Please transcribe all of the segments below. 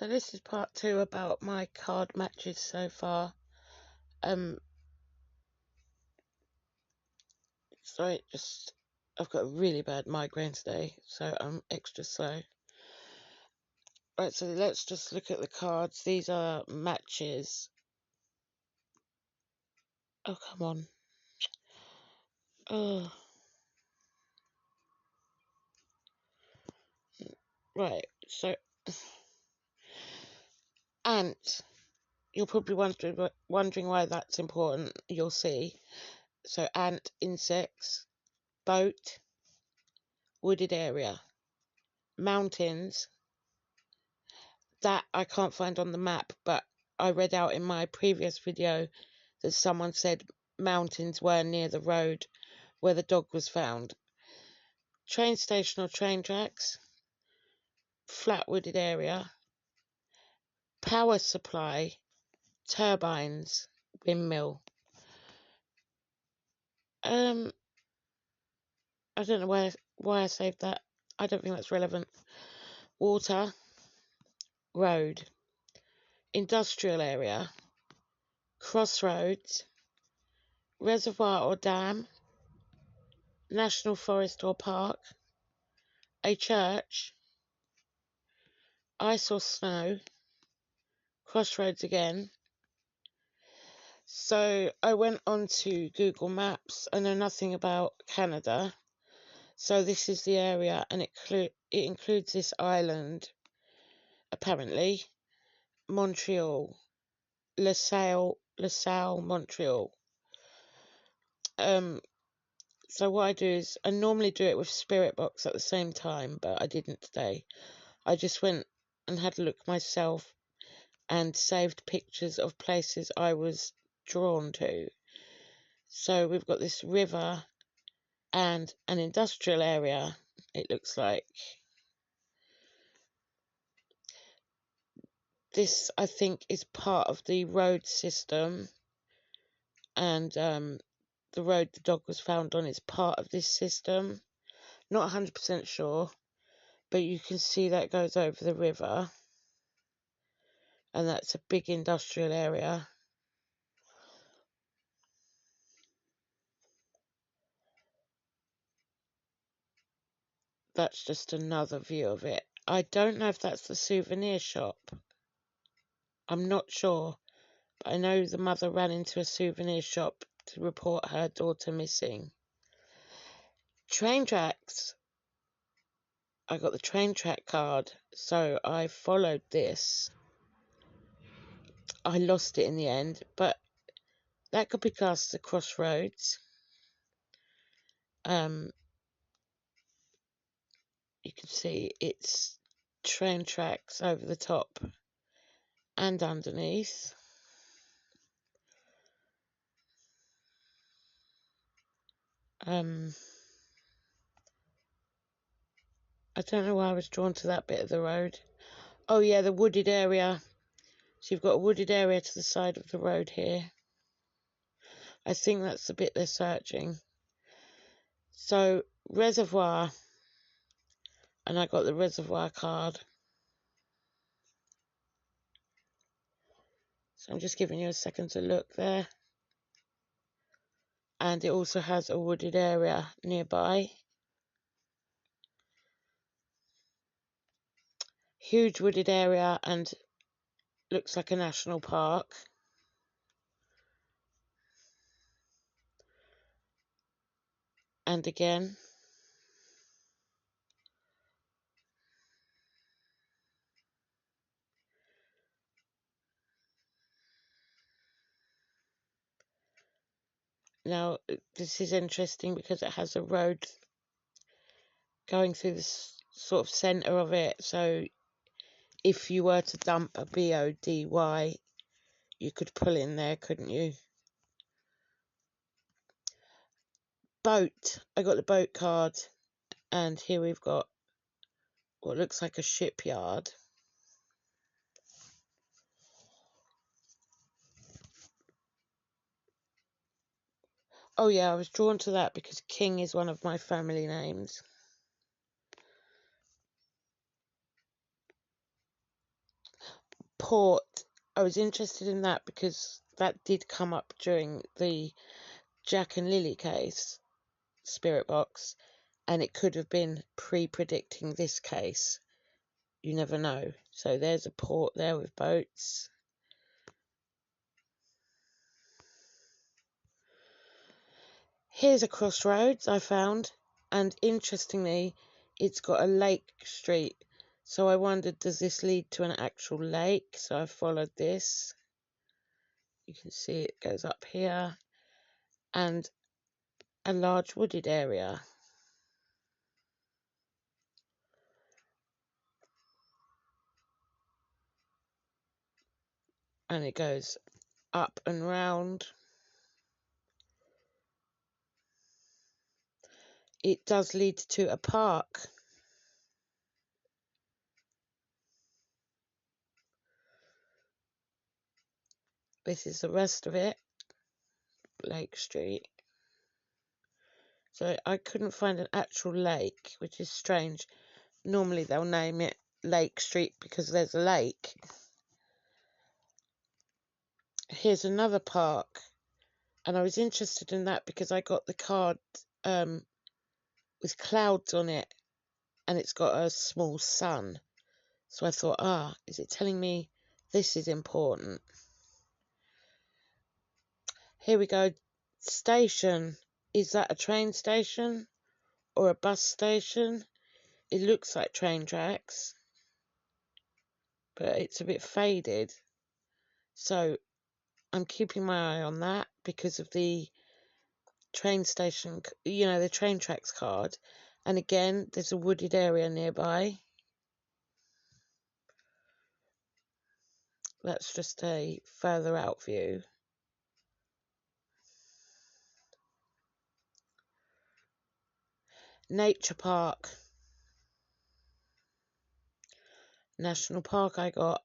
So this is part 2 about my card matches so far. Sorry, I've got a really bad migraine today, so I'm extra slow. Right, so let's just look at the cards. These are matches. Oh, come on. Oh. Right, so ant. You're probably wondering why that's important. You'll see. So ant, insects, boat, wooded area, mountains. That I can't find on the map, but I read out in my previous video that someone said mountains were near the road where the dog was found. Train station or train tracks, flat wooded area, power supply, turbines, windmill. I don't know why I saved that. I don't think that's relevant. Water, road, industrial area, crossroads, reservoir or dam, national forest or park, a church, ice or snow, crossroads again. So I went on to Google Maps. I know nothing about Canada. So this is the area, and it includes this island, apparently. Montreal. LaSalle, Montreal. So what I do is, I normally do it with Spirit Box at the same time, but I didn't today. I just went and had a look myself and saved pictures of places I was drawn to. So we've got this river and an industrial area, it looks like. This, I think, is part of the road system, and the road the dog was found on is part of this system. Not 100% sure, but you can see that goes over the river, and that's a big industrial area. That's just another view of it. I don't know if that's the souvenir shop. I'm not sure, but I know the mother ran into a souvenir shop to report her daughter missing. Train tracks. I got the train track card, so I followed this. I lost it in the end, but that could be classed as a crossroads. You can see it's train tracks over the top and underneath. I don't know why I was drawn to that bit of the road. Oh yeah, the wooded area. So you've got a wooded area to the side of the road here. I think that's the bit they're searching. So reservoir, and I got the reservoir card. So I'm just giving you a second to look there. And it also has a wooded area nearby. Huge wooded area, and looks like a national park. And again. Now, this is interesting because it has a road going through the sort of centre of it. So if you were to dump a BODY, you could pull in there, couldn't you? Boat. I got the boat card. And here we've got what looks like a shipyard. Oh yeah, I was drawn to that because King is one of my family names. port, I was interested in that because that did come up during the Jack and Lily case, Spirit Box, and it could have been pre-predicting this case. You never know. So there's a port there with boats. Here's a crossroads I found, and interestingly, it's got a lake street. So I wondered, does this lead to an actual lake? So I followed this. You can see it goes up here, and a large wooded area. And it goes up and round. It does lead to a park. This is the rest of it, Lake Street. So I couldn't find an actual lake, which is strange. Normally they'll name it Lake Street because there's a lake. Here's another park, and I was interested in that because I got the card with clouds on it, and it's got a small sun. So I thought, is it telling me this is important? Here we go. Station. Is that a train station or a bus station? It looks like train tracks, but it's a bit faded. So I'm keeping my eye on that because of the train station, the train tracks card. And again, there's a wooded area nearby. That's just a further out view. Nature Park. National Park I got.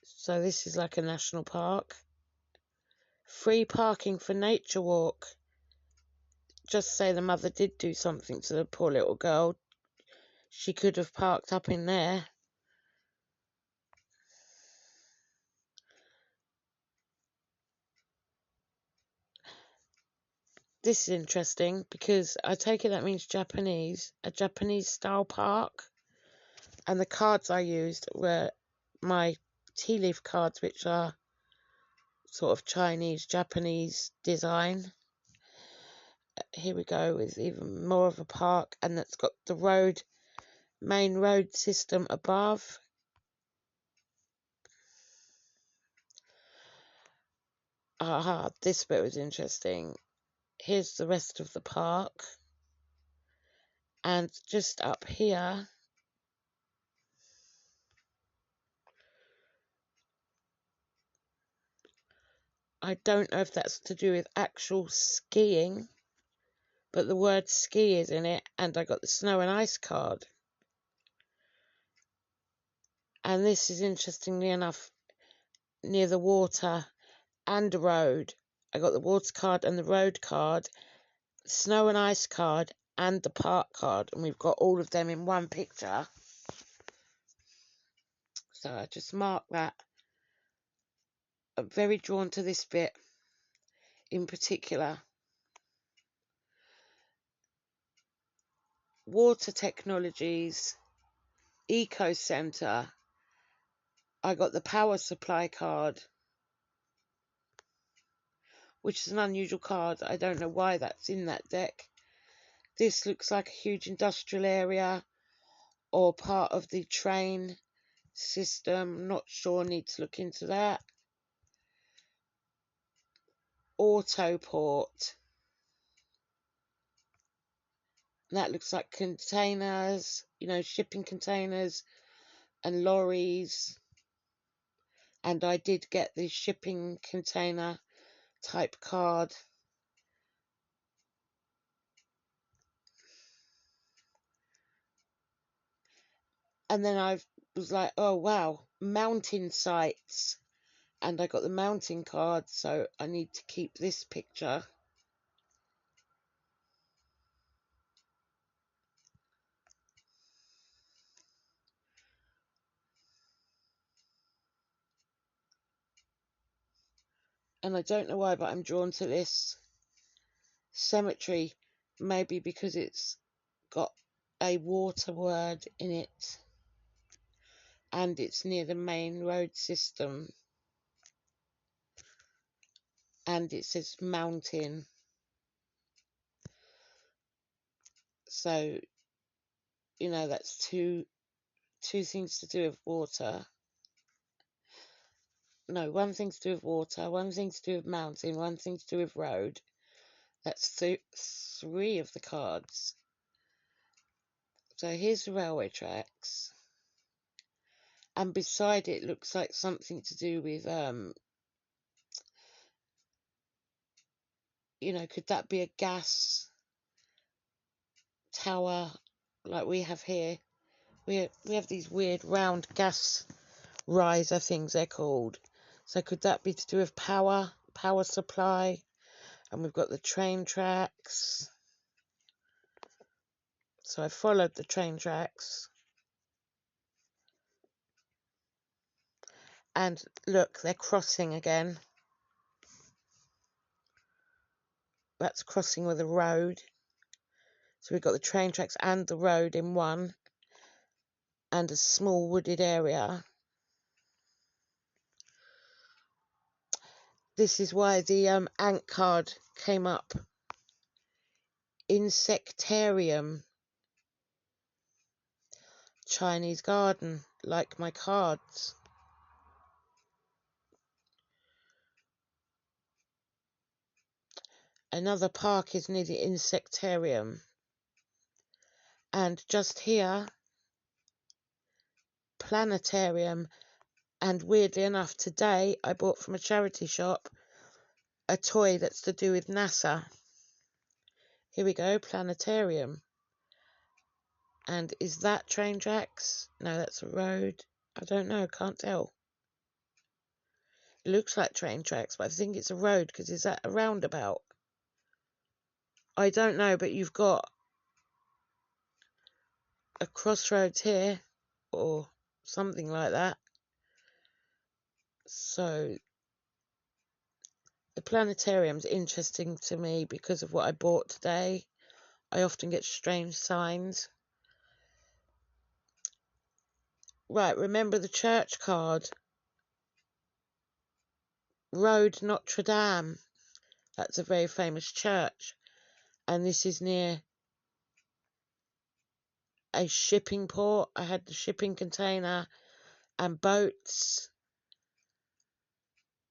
So this is like a national park. Free parking for nature walk. Just say the mother did do something to the poor little girl. She could have parked up in there. This is interesting because I take it that means Japanese, a Japanese style park. And the cards I used were my tea leaf cards, which are sort of Chinese, Japanese design. Here we go with even more of a park, and that's got the main road system above. This bit was interesting. Here's the rest of the park. And just up here, I don't know if that's to do with actual skiing, but the word ski is in it, and I got the snow and ice card. And this is, interestingly enough, near the water and a road. I got the water card and the road card, snow and ice card, and the park card, and we've got all of them in one picture. So I just marked that. I'm very drawn to this bit in particular. Water Technologies, Eco Centre. I got the power supply card, which is an unusual card. I don't know why that's in that deck. This looks like a huge industrial area or part of the train system. Not sure, need to look into that. Autoport. That looks like containers, shipping containers and lorries. And I did get the shipping container type card. And then I was like, oh wow, mountain sites. And I got the mountain card, so I need to keep this picture. And I don't know why, but I'm drawn to this cemetery. Maybe because it's got a water word in it. And it's near the main road system. And it says mountain. So, you know, that's two things to do with water. No, one thing to do with water, one thing to do with mountain, one thing to do with road. That's three of the cards. So here's the railway tracks. And beside it looks like something to do with, you know, could that be a gas tower like we have here? We have these weird round gas riser things they're called. So could that be to do with power supply? And we've got the train tracks. So I followed the train tracks. And look, they're crossing again. That's crossing with a road. So we've got the train tracks and the road in one. And a small wooded area. This is why the ant card came up. Insectarium. Chinese garden, like my cards. Another park is near the insectarium. And just here, planetarium. And weirdly enough, today I bought from a charity shop a toy that's to do with NASA. Here we go, planetarium. And is that train tracks? No, that's a road. I don't know, can't tell. It looks like train tracks, but I think it's a road, because is that a roundabout? I don't know, but you've got a crossroads here, or something like that. So the planetarium's interesting to me because of what I bought today. I often get strange signs. Right, remember the church card. Road Notre Dame. That's a very famous church. And this is near a shipping port. I had the shipping container and boats,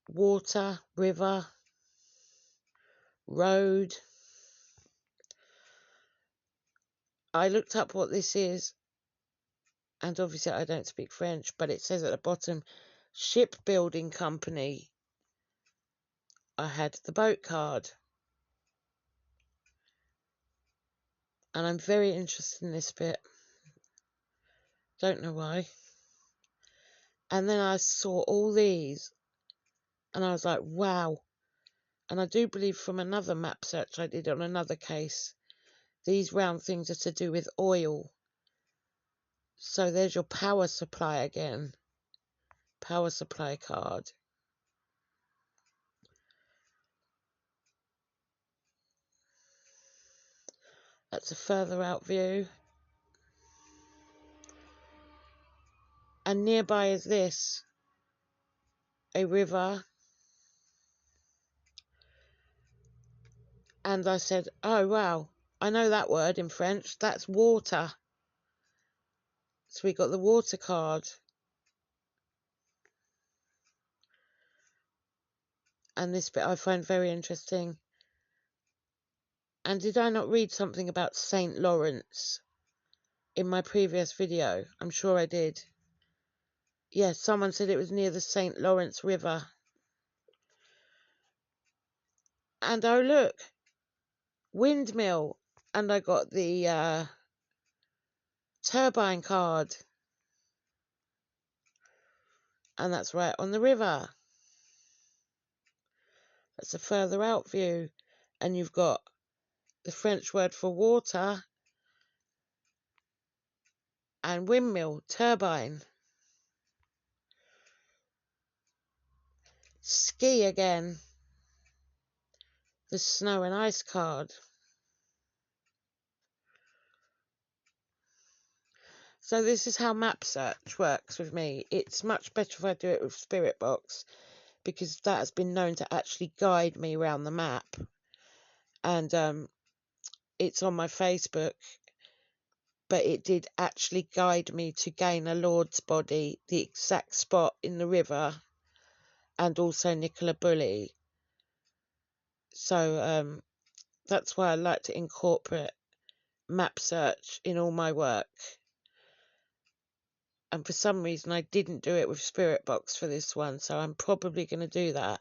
water, river, road. I looked up what this is, and obviously I don't speak French, but it says at the bottom, shipbuilding company. I had the boat card. And I'm very interested in this bit. Don't know why. And then I saw all these, and I was like, wow. And I do believe from another map search I did on another case, these round things are to do with oil. So there's your power supply again. Power supply card. That's a further out view. And nearby is this. A river. And I said, oh wow, I know that word in French. That's water. So we got the water card. And this bit I find very interesting. And did I not read something about St. Lawrence in my previous video? I'm sure I did. Yes, someone said it was near the St. Lawrence River. And oh look, windmill. And I got the turbine card. And that's right on the river. That's a further out view. And you've got the French word for water and windmill, turbine. Ski again. the snow and ice card. So this is how map search works with me. It's much better if I do it with Spirit Box, because that has been known to actually guide me around the map. And it's on my Facebook, but it did actually guide me to Gaynor Lord's body, the exact spot in the river, and also Nicola Bulley. So that's why I like to incorporate map search in all my work. And for some reason I didn't do it with Spirit Box for this one, so I'm probably going to do that.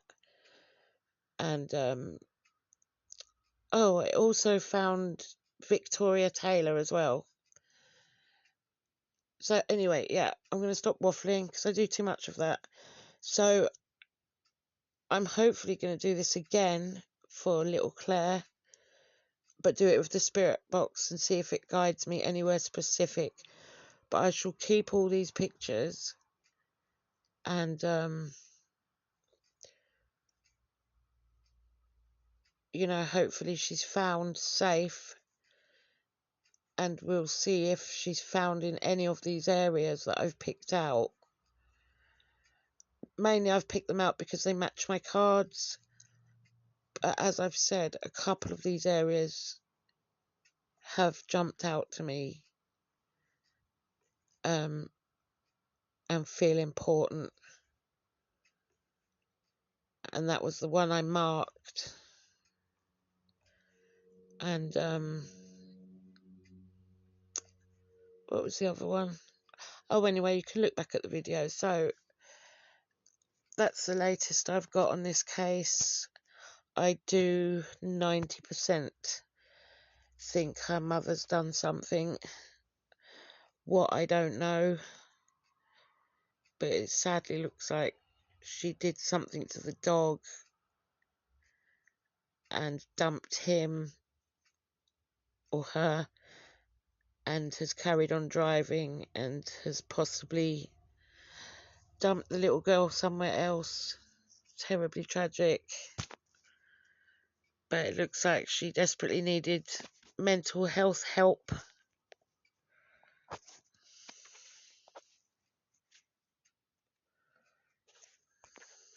And oh, I also found Victoria Taylor as well. So anyway, yeah, I'm going to stop waffling because I do too much of that. So I'm hopefully going to do this again for little Claire, but do it with the Spirit Box and see if it guides me anywhere specific. But I shall keep all these pictures, and you know, hopefully she's found safe, and we'll see if she's found in any of these areas that I've picked out. Mainly I've picked them out because they match my cards, but as I've said, a couple of these areas have jumped out to me and feel important, and that was the one I marked. And what was the other one? Oh, anyway, you can look back at the video. So that's the latest I've got on this case. I do 90% think her mother's done something. What, I don't know, but it sadly looks like she did something to the dog and dumped him or her, and has carried on driving and has possibly dumped the little girl somewhere else. Terribly tragic. But it looks like she desperately needed mental health help